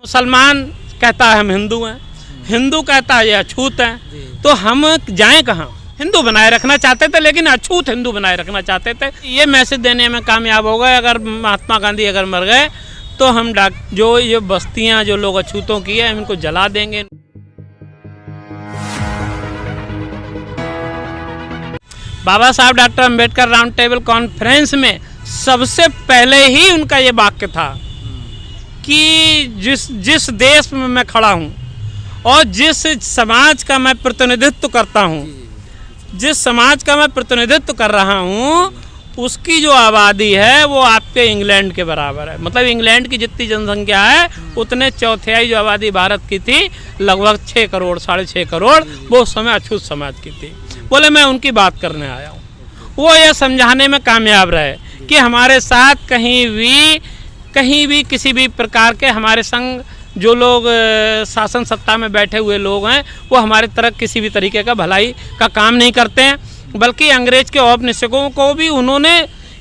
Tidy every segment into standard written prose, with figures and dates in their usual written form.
मुसलमान कहता है हम हिंदू हैं, हिंदू कहता है ये अछूत हैं, तो हम जाएं कहाँ। हिंदू बनाए रखना चाहते थे लेकिन अछूत हिंदू बनाए रखना चाहते थे। ये मैसेज देने में कामयाब हो गए। अगर महात्मा गांधी अगर मर गए तो हम जो ये बस्तियां जो लोग अछूतों की है इनको जला देंगे। बाबा साहब doctor Ambedkar round table conference में सबसे पहले ही उनका ये वाक्य था कि जिस देश में मैं खड़ा हूँ और जिस समाज का मैं प्रतिनिधित्व करता हूँ, जिस समाज का मैं प्रतिनिधित्व कर रहा हूँ, उसकी जो आबादी है वो आपके इंग्लैंड के बराबर है। मतलब इंग्लैंड की जितनी जनसंख्या है उतने चौथाई जो आबादी भारत की थी, लगभग 6 करोड़ 6.5 करोड़, वो उस समय अछूत समाज की थी। बोले मैं उनकी बात करने आया हूँ। वो ये समझाने में कामयाब रहे कि हमारे साथ कहीं भी किसी भी प्रकार के हमारे संग जो लोग शासन सत्ता में बैठे हुए लोग हैं वो हमारे तरह किसी भी तरीके का भलाई का काम नहीं करते हैं, बल्कि अंग्रेज के औपनिवेशिकों को भी उन्होंने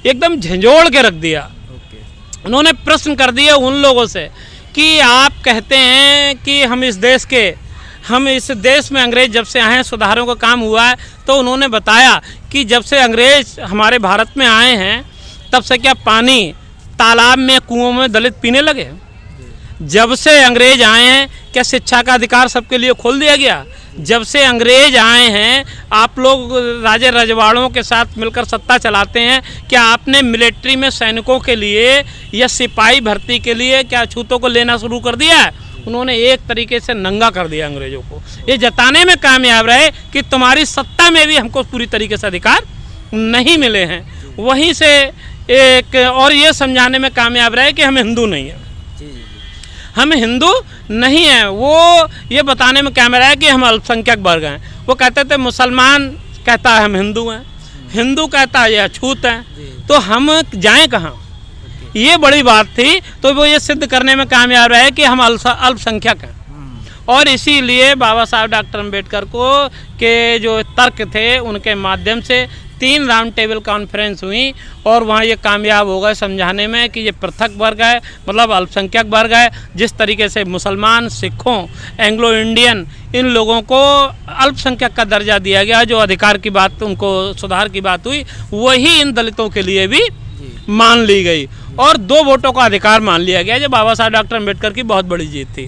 एकदम झंझोड़ के रख दिया। उन्होंने प्रश्न कर दिया उन लोगों से कि आप कहते हैं कि हम इस देश में अंग्रेज जब से आए हैं सुधारों का काम हुआ है, तो उन्होंने बताया कि जब से अंग्रेज हमारे भारत में आए हैं तब से क्या पानी तालाब में कुओं में दलित पीने लगे? जब से अंग्रेज आए हैं क्या शिक्षा का अधिकार सबके लिए खोल दिया गया? जब से अंग्रेज आए हैं आप लोग राजे रजवाड़ों के साथ मिलकर सत्ता चलाते हैं, क्या आपने मिलिट्री में सैनिकों के लिए या सिपाही भर्ती के लिए क्या अछूतों को लेना शुरू कर दिया है? उन्होंने एक तरीके से नंगा कर दिया अंग्रेजों को। ये जताने में कामयाब रहे कि तुम्हारी सत्ता में भी हमको पूरी तरीके से अधिकार नहीं मिले हैं। वहीं से एक और ये समझाने में कामयाब रहे कि हम हिंदू नहीं हैं, हम हिंदू नहीं हैं। वो ये बताने में कामयाब रहे कि हम अल्पसंख्यक वर्ग हैं। वो कहते थे मुसलमान कहता है हम हिंदू हैं, हिंदू कहता है ये अछूत हैं, तो हम जाएं कहाँ। ये बड़ी बात थी। तो वो ये सिद्ध करने में कामयाब रहे कि हम अल्पसंख्यक हैं। और इसीलिए बाबा साहब डॉक्टर अम्बेडकर को के जो तर्क थे उनके माध्यम से 3 राउंड टेबल कॉन्फ्रेंस हुई और वहाँ ये कामयाब हो गए समझाने में कि ये पृथक वर्ग है, मतलब अल्पसंख्यक वर्ग है। जिस तरीके से मुसलमान, सिखों, एंग्लो इंडियन इन लोगों को अल्पसंख्यक का दर्जा दिया गया, जो अधिकार की बात उनको सुधार की बात हुई, वही इन दलितों के लिए भी मान ली गई और 2 वोटों का अधिकार मान लिया गया, जो बाबा साहब डॉक्टर अम्बेडकर की बहुत बड़ी जीत थी।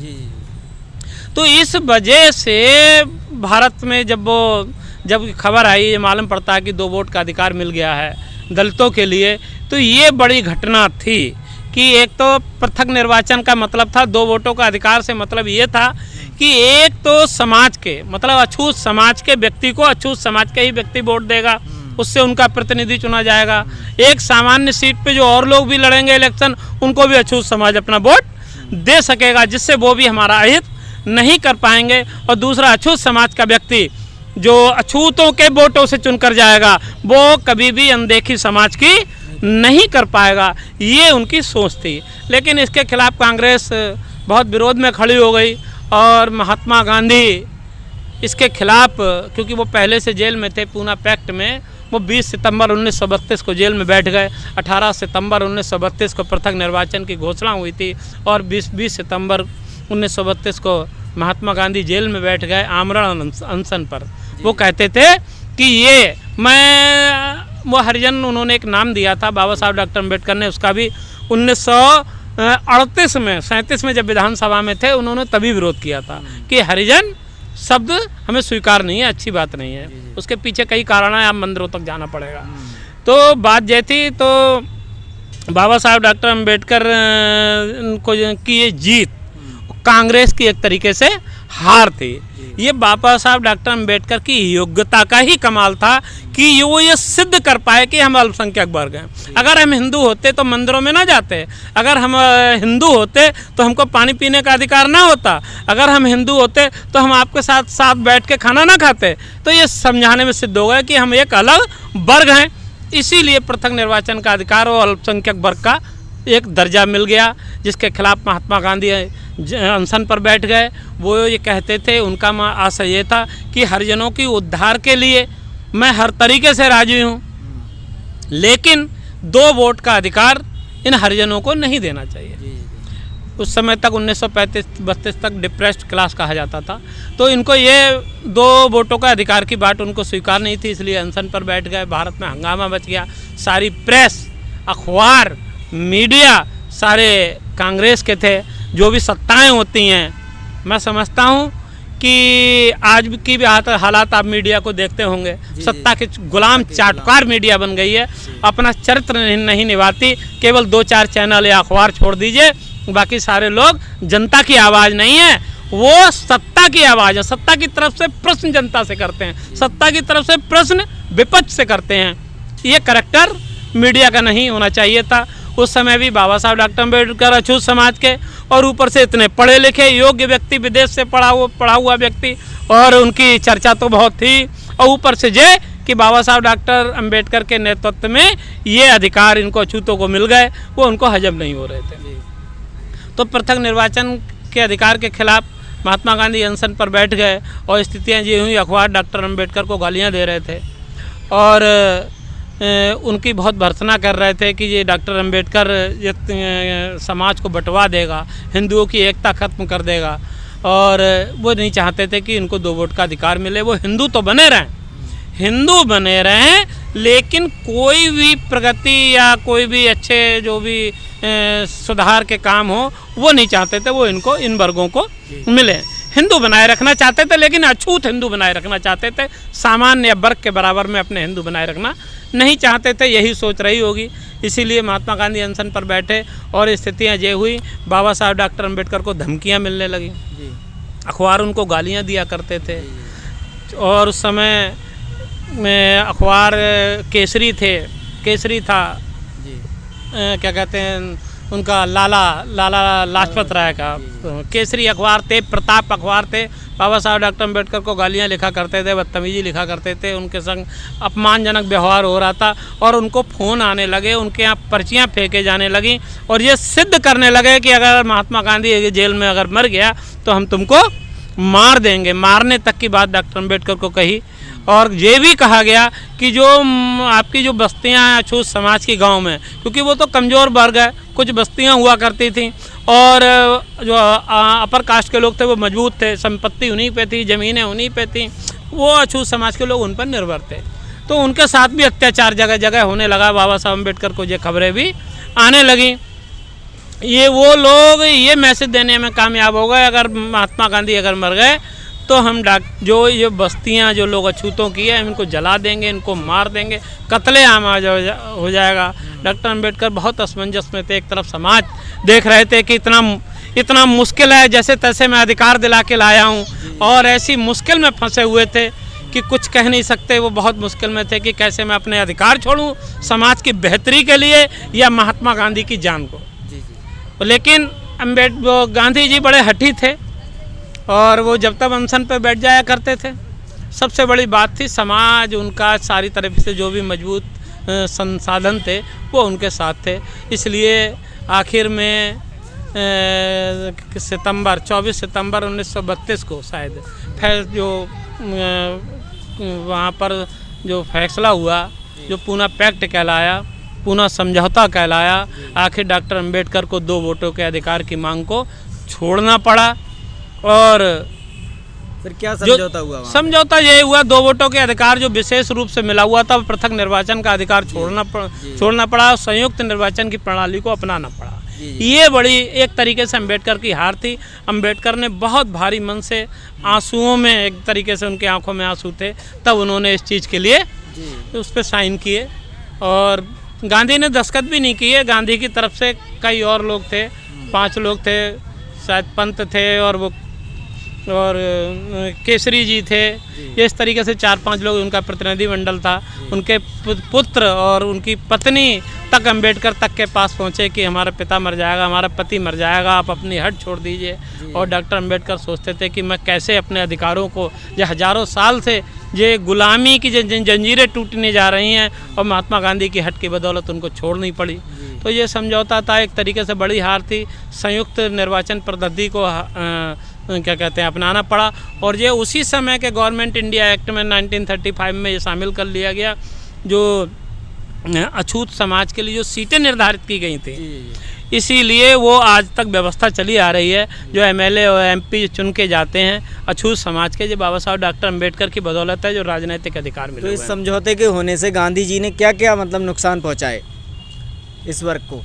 तो इस वजह से भारत में जब खबर आई, ये मालूम पड़ता है कि 2 वोट का अधिकार मिल गया है दलितों के लिए, तो ये बड़ी घटना थी कि एक तो पृथक निर्वाचन का मतलब था, 2 वोटों का अधिकार से मतलब ये था कि एक तो समाज के मतलब अछूत समाज के व्यक्ति को अछूत समाज का ही व्यक्ति वोट देगा, उससे उनका प्रतिनिधि चुना जाएगा। एक सामान्य सीट पे जो और लोग भी लड़ेंगे इलेक्शन, उनको भी अछूत समाज अपना वोट दे सकेगा, जिससे वो भी हमारा अहित नहीं कर पाएंगे। और दूसरा, अछूत समाज का व्यक्ति जो अछूतों के वोटों से चुनकर जाएगा वो कभी भी अनदेखी समाज की नहीं कर पाएगा। ये उनकी सोच थी। लेकिन इसके खिलाफ कांग्रेस बहुत विरोध में खड़ी हो गई और महात्मा गांधी इसके खिलाफ, क्योंकि वो पहले से जेल में थे पूना पैक्ट में, वो 20 सितंबर 1932 को जेल में बैठ गए। 18 सितंबर 1932 को पृथक निर्वाचन की घोषणा हुई थी और 20 सितंबर 1932 को महात्मा गांधी जेल में बैठ गए आमरण अनशन पर। वो कहते थे कि वो हरिजन, उन्होंने एक नाम दिया था बाबा साहब डॉक्टर अम्बेडकर ने, उसका भी 1938 में 37 में जब विधानसभा में थे उन्होंने तभी विरोध किया था कि हरिजन शब्द हमें स्वीकार नहीं है, अच्छी बात नहीं है। उसके पीछे कई कारण है, आप मंदिरों तक जाना पड़ेगा। तो बात ये थी, तो बाबा साहब डॉक्टर अम्बेडकर की ये जीत कांग्रेस की एक तरीके से हार थी। ये बाबा साहब डॉक्टर अम्बेडकर की योग्यता का ही कमाल था कि वो ये सिद्ध कर पाए कि हम अल्पसंख्यक वर्ग हैं। अगर हम हिंदू होते तो मंदिरों में ना जाते, अगर हम हिंदू होते तो हमको पानी पीने का अधिकार ना होता, अगर हम हिंदू होते तो हम आपके साथ बैठ के खाना ना खाते। तो ये समझाने में सिद्ध हो गया कि हम एक अलग वर्ग हैं। इसीलिए पृथक निर्वाचन का अधिकार और अल्पसंख्यक वर्ग का एक दर्जा मिल गया, जिसके खिलाफ महात्मा गांधी अनशन पर बैठ गए। वो ये कहते थे, उनका आशय ये था कि हरिजनों की उद्धार के लिए मैं हर तरीके से राजी हूँ, लेकिन 2 वोट का अधिकार इन हरिजनों को नहीं देना चाहिए। उस समय तक 1935-32 तक डिप्रेस्ड क्लास कहा जाता था। तो इनको ये 2 वोटों का अधिकार की बात उनको स्वीकार नहीं थी, इसलिए अनशन पर बैठ गए। भारत में हंगामा मच गया। सारी प्रेस, अखबार, मीडिया सारे कांग्रेस के थे। जो भी सत्ताएं होती हैं, मैं समझता हूँ कि आज की भी हालात आप मीडिया को देखते होंगे, सत्ता के गुलाम चाटुकार मीडिया बन गई है। अपना चरित्र नहीं निभाती, केवल 2-4 चैनल या अखबार छोड़ दीजिए, बाकी सारे लोग जनता की आवाज़ नहीं है, वो सत्ता की आवाज़ है। सत्ता की तरफ से प्रश्न जनता से करते हैं, सत्ता की तरफ से प्रश्न विपक्ष से करते हैं। ये करैक्टर मीडिया का नहीं होना चाहिए था। उस समय भी बाबा साहब डॉक्टर अम्बेडकर अछूत समाज के, और ऊपर से इतने पढ़े लिखे योग्य व्यक्ति, विदेश से पढ़ा हुआ व्यक्ति, और उनकी चर्चा तो बहुत थी। और ऊपर से ये कि बाबा साहब डॉक्टर अम्बेडकर के नेतृत्व में ये अधिकार इनको अछूतों को मिल गए, वो उनको हजम नहीं हो रहे थे। तो पृथक निर्वाचन के अधिकार के खिलाफ महात्मा गांधी अनशन पर बैठ गए, और स्थितियाँ ये हुई, अखबार डॉक्टर अम्बेडकर को गालियाँ दे रहे थे और उनकी बहुत भर्त्सना कर रहे थे कि ये डॉक्टर अम्बेडकर समाज को बंटवा देगा, हिंदुओं की एकता खत्म कर देगा, और वो नहीं चाहते थे कि इनको 2 वोट का अधिकार मिले। वो हिंदू तो बने रहें, हिंदू बने रहें, लेकिन कोई भी प्रगति या कोई भी अच्छे जो भी सुधार के काम हो वो नहीं चाहते थे, वो इनको इन वर्गों को मिले। हिंदू बनाए रखना चाहते थे, लेकिन अछूत हिंदू बनाए रखना चाहते थे, सामान्य या वर्ग के बराबर में अपने हिंदू बनाए रखना नहीं चाहते थे। यही सोच रही होगी, इसीलिए महात्मा गांधी अनशन पर बैठे। और स्थितियाँ ये हुई, बाबा साहब डॉक्टर अम्बेडकर को धमकियाँ मिलने लगी, अखबार उनको गालियाँ दिया करते थे। और उस समय में अखबार केसरी था, क्या कहते हैं उनका, लाला लाजपत राय का केसरी अखबार थे, प्रताप अखबार थे। बाबा साहब डॉक्टर अम्बेडकर को गालियाँ लिखा करते थे, बदतमीजी लिखा करते थे, उनके संग अपमानजनक व्यवहार हो रहा था, और उनको फ़ोन आने लगे, उनके यहाँ पर्चियाँ फेंके जाने लगी, और ये सिद्ध करने लगे कि अगर महात्मा गांधी जेल में अगर मर गया तो हम तुमको मार देंगे। मारने तक की बात डॉक्टर अम्बेडकर को कही। और ये भी कहा गया कि जो आपकी जो बस्तियां हैं अछूत समाज की गांव में, क्योंकि वो तो कमज़ोर वर्ग है, कुछ बस्तियां हुआ करती थी, और जो अपर कास्ट के लोग थे वो मजबूत थे, संपत्ति उन्हीं पे थी, ज़मीनें उन्हीं पे थी, वो अछूत समाज के लोग उन पर निर्भर थे। तो उनके साथ भी अत्याचार जगह जगह होने लगा। बाबा साहब अम्बेडकर को ये खबरें भी आने लगी। ये वो लोग ये मैसेज देने में कामयाब हो गए, अगर महात्मा गांधी अगर मर गए तो हम जो ये बस्तियां जो लोग अछूतों की है इनको जला देंगे, इनको मार देंगे, कत्लेआम हो जाएगा। डॉक्टर अम्बेडकर बहुत असमंजस में थे। एक तरफ समाज देख रहे थे कि इतना मुश्किल है, जैसे तैसे मैं अधिकार दिला के लाया हूँ, और ऐसी मुश्किल में फंसे हुए थे कि कुछ कह नहीं सकते। वो बहुत मुश्किल में थे कि कैसे मैं अपने अधिकार छोड़ूं समाज की बेहतरी के लिए या महात्मा गांधी की जान को। लेकिन गांधी जी बड़े हठी थे, और वो जब तक अनशन पर बैठ जाया करते थे। सबसे बड़ी बात थी समाज उनका सारी तरफ से जो भी मजबूत संसाधन थे वो उनके साथ थे। इसलिए आखिर में 24 सितंबर 1932 को शायद जो वहाँ पर जो फैसला हुआ, जो पूना पैक्ट कहलाया, पूना समझौता कहलाया, आखिर डॉक्टर अम्बेडकर को 2 वोटों के अधिकार की मांग को छोड़ना पड़ा। और फिर क्या समझौता हुआ? समझौता यही हुआ, 2 वोटों के अधिकार जो विशेष रूप से मिला हुआ था, पृथक निर्वाचन का अधिकार छोड़ना पड़ा, संयुक्त निर्वाचन की प्रणाली को अपनाना पड़ा। ये बड़ी एक तरीके से अम्बेडकर की हार थी। अम्बेडकर ने बहुत भारी मन से, आंसुओं में, एक तरीके से उनकी आंखों में आंसू थे, तब उन्होंने इस चीज़ के लिए उस पर साइन किए। और गांधी ने दस्तखत भी नहीं किए, गांधी की तरफ से कई और लोग थे, 5 लोग थे, शायद पंत थे और केसरी जी थे। ये इस तरीके से 4-5 लोग, उनका प्रतिनिधिमंडल था। उनके पुत्र और उनकी पत्नी तक अम्बेडकर तक के पास पहुँचे कि हमारा पिता मर जाएगा, हमारा पति मर जाएगा, आप अपनी हट छोड़ दीजिए। और डॉक्टर अम्बेडकर सोचते थे कि मैं कैसे अपने अधिकारों को, जो हज़ारों साल से ये गुलामी की जंजीरें टूटने जा रही हैं, और महात्मा गांधी की हट की बदौलत उनको छोड़नी पड़ी। तो ये समझौता था, एक तरीके से बड़ी हार थी। संयुक्त निर्वाचन पद्धति को क्या कहते हैं अपनाना पड़ा, और ये उसी समय के गवर्नमेंट इंडिया एक्ट में 1935 में ये शामिल कर लिया गया, जो अछूत समाज के लिए जो सीटें निर्धारित की गई थी। इसीलिए वो आज तक व्यवस्था चली आ रही है। जो एमएलए और एमपी चुन के जाते हैं अछूत समाज के, जो बाबा साहब डॉक्टर अम्बेडकर की बदौलत है जो राजनीतिक अधिकार मिले तो हुए इस हैं। समझौते के होने से गांधी जी ने क्या क्या मतलब नुकसान पहुंचाए इस वर्ग को?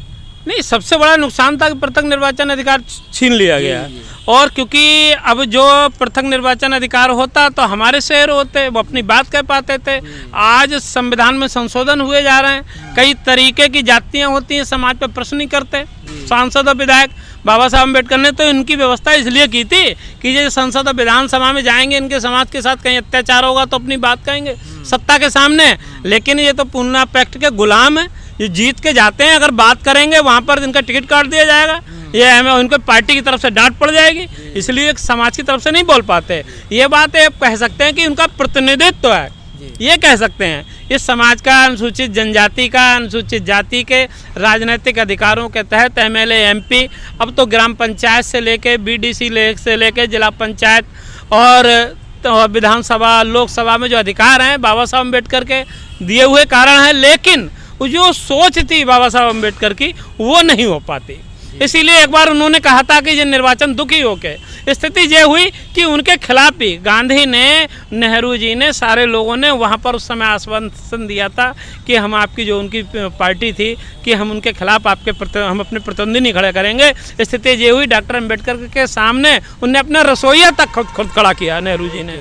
नहीं, सबसे बड़ा नुकसान था कि पृथक निर्वाचन अधिकार छीन लिया गया है। और क्योंकि अब जो पृथक निर्वाचन अधिकार होता तो हमारे शहर होते, वो अपनी बात कह पाते थे। आज संविधान में संशोधन हुए जा रहे हैं, कई तरीके की जातियां होती हैं, समाज पर प्रश्न नहीं करते सांसद और विधायक। बाबा साहब अम्बेडकर ने तो इनकी व्यवस्था इसलिए की थी कि ये संसद और विधानसभा में जाएंगे, इनके समाज के साथ कहीं अत्याचार होगा तो अपनी बात कहेंगे सत्ता के सामने। लेकिन ये तो पूना पैक्ट के गुलाम है, ये जीत के जाते हैं, अगर बात करेंगे वहाँ पर इनका टिकट काट दिया जाएगा, ये हमें उनको पार्टी की तरफ से डांट पड़ जाएगी, इसलिए समाज की तरफ से नहीं बोल पाते। ये बात ये कह सकते हैं कि उनका प्रतिनिधित्व है, ये कह सकते हैं इस समाज का, अनुसूचित जनजाति का, अनुसूचित जाति के राजनीतिक अधिकारों के तहत एमएलए एमपी, अब तो ग्राम पंचायत से लेके बीडीसी से लेके जिला पंचायत और विधानसभा लोकसभा में जो अधिकार हैं बाबा साहब अम्बेडकर के दिए हुए कारण है। लेकिन जो सोच थी बाबा साहब अम्बेडकर की वो नहीं हो पाती। इसीलिए एक बार उन्होंने कहा था कि ये निर्वाचन दुखी होके, स्थिति ये हुई कि उनके खिलाफ ही गांधी ने, नेहरू जी ने, सारे लोगों ने वहाँ पर उस समय आश्वासन दिया था कि हम आपकी जो उनकी पार्टी थी कि हम उनके खिलाफ हम अपने प्रतिद्वंदी नहीं खड़े करेंगे। स्थिति ये हुई डॉक्टर अम्बेडकर के सामने उनने अपना रसोईया तक खुद खड़ा किया नेहरू जी ने।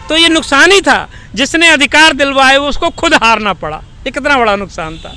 तो ये नुकसान ही था, जिसने अधिकार दिलवाए उसको खुद हारना पड़ा, ये कितना बड़ा नुकसान था।